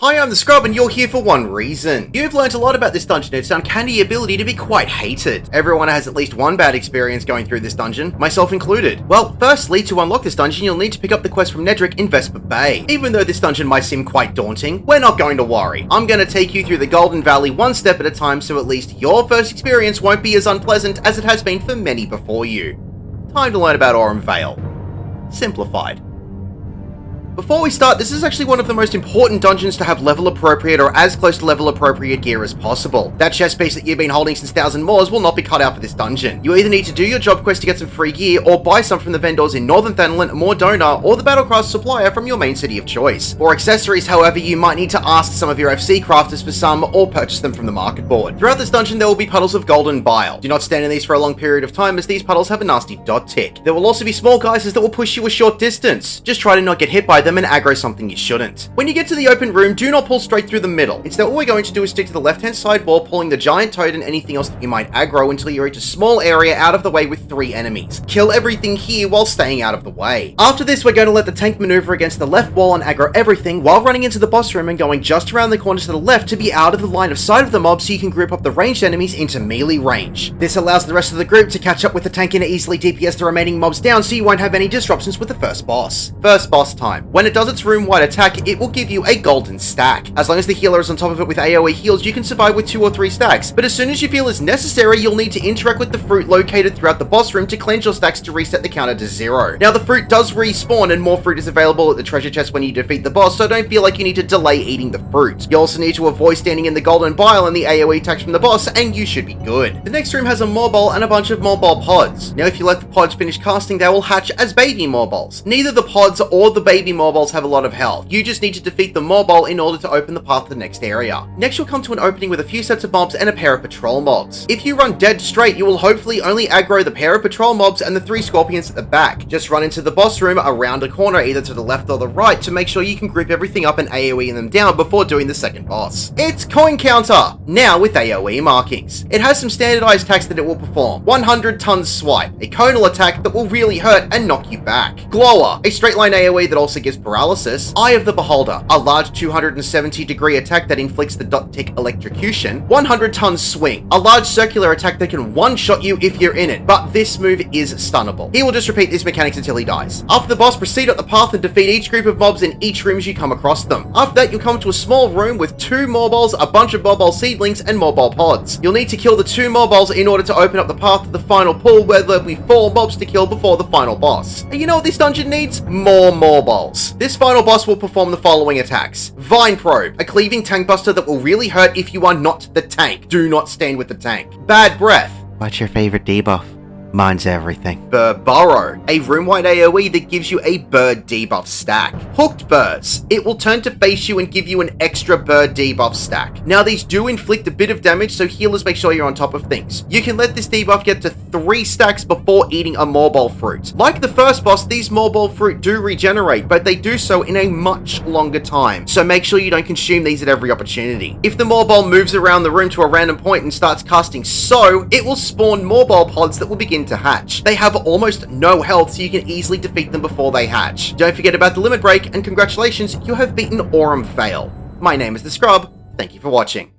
Hi, I'm the Scrub, and you're here for one reason. You've learnt a lot about this dungeon. Its uncanny ability to be quite hated. Everyone has at least one bad experience going through this dungeon, myself included. Well, firstly, to unlock this dungeon, you'll need to pick up the quest from Nedrick in Vesper Bay. Even though this dungeon might seem quite daunting, we're not going to worry. I'm going to take you through the Golden Valley one step at a time, so at least your first experience won't be as unpleasant as it has been for many before you. Time to learn about Aurum Vale. Simplified. Before we start, this is actually one of the most important dungeons to have level appropriate or as close to level appropriate gear as possible. That chest piece that you've been holding since Thousand Moors will not be cut out for this dungeon. You either need to do your job quest to get some free gear or buy some from the vendors in Northern Thanalan, Mordona, or the Battlecraft supplier from your main city of choice. For accessories, however, you might need to ask some of your FC crafters for some or purchase them from the market board. Throughout this dungeon, there will be puddles of golden bile. Do not stand in these for a long period of time as these puddles have a nasty dot tick. There will also be small geysers that will push you a short distance. Just try to not get hit by them and aggro something you shouldn't. When you get to the open room, do not pull straight through the middle. Instead, all we're going to do is stick to the left-hand side wall, pulling the giant toad and anything else that you might aggro until you reach a small area out of the way with 3 enemies. Kill everything here while staying out of the way. After this, we're going to let the tank maneuver against the left wall and aggro everything while running into the boss room and going just around the corner to the left to be out of the line of sight of the mob so you can group up the ranged enemies into melee range. This allows the rest of the group to catch up with the tank and easily DPS the remaining mobs down so you won't have any disruptions with the first boss. First boss time. When it does its room-wide attack, it will give you a golden stack. As long as the healer is on top of it with AoE heals, you can survive with 2 or 3 stacks, but as soon as you feel is necessary, you'll need to interact with the fruit located throughout the boss room to cleanse your stacks to reset the counter to 0. Now, the fruit does respawn and more fruit is available at the treasure chest when you defeat the boss, so don't feel like you need to delay eating the fruit. You also need to avoid standing in the golden bile and the AoE attacks from the boss, and you should be good. The next room has a morbol and a bunch of morbol pods. Now, if you let the pods finish casting, they will hatch as baby morbols. Neither the pods or the baby morbols have a lot of health. You just need to defeat the morbol in order to open the path to the next area. Next, you'll come to an opening with a few sets of mobs and a pair of patrol mobs. If you run dead straight, you will hopefully only aggro the pair of patrol mobs and the 3 scorpions at the back. Just run into the boss room around a corner, either to the left or the right, to make sure you can group everything up and AoE them down before doing the second boss. It's Coin Counter, now with AoE markings. It has some standardized attacks that it will perform. 100 tons swipe, a conal attack that will really hurt and knock you back. Glower, a straight line AoE that also gives paralysis. Eye of the Beholder, a large 270-degree attack that inflicts the dot tick electrocution. 100 tons swing, a large circular attack that can one-shot you if you're in it, but this move is stunnable. He will just repeat these mechanics until he dies. After the boss, proceed up the path and defeat each group of mobs in each room as you come across them. After that, you'll come to a small room with 2 morbols, a bunch of morbol seedlings, and morbol pods. You'll need to kill the 2 morbols in order to open up the path to the final pool where there'll be 4 mobs to kill before the final boss. And you know what this dungeon needs? More morbols. This final boss will perform the following attacks. Vine Probe, a cleaving tank buster that will really hurt if you are not the tank. Do not stand with the tank. Bad Breath. What's your favorite debuff? Mine's everything. Burrow, a room-wide AoE that gives you a bird debuff stack. Hooked Birds, it will turn to face you and give you an extra bird debuff stack. Now, these do inflict a bit of damage, so healers make sure you're on top of things. You can let this debuff get to 3 stacks before eating a morbol fruit. Like the first boss, these morbol fruit do regenerate, but they do so in a much longer time, so make sure you don't consume these at every opportunity. If the morbol moves around the room to a random point and starts casting so, it will spawn morbol pods that will begin to hatch. They have almost no health, so you can easily defeat them before they hatch. Don't forget about the limit break, and congratulations, you have beaten Aurum Vale. My name is the Scrub. Thank you for watching.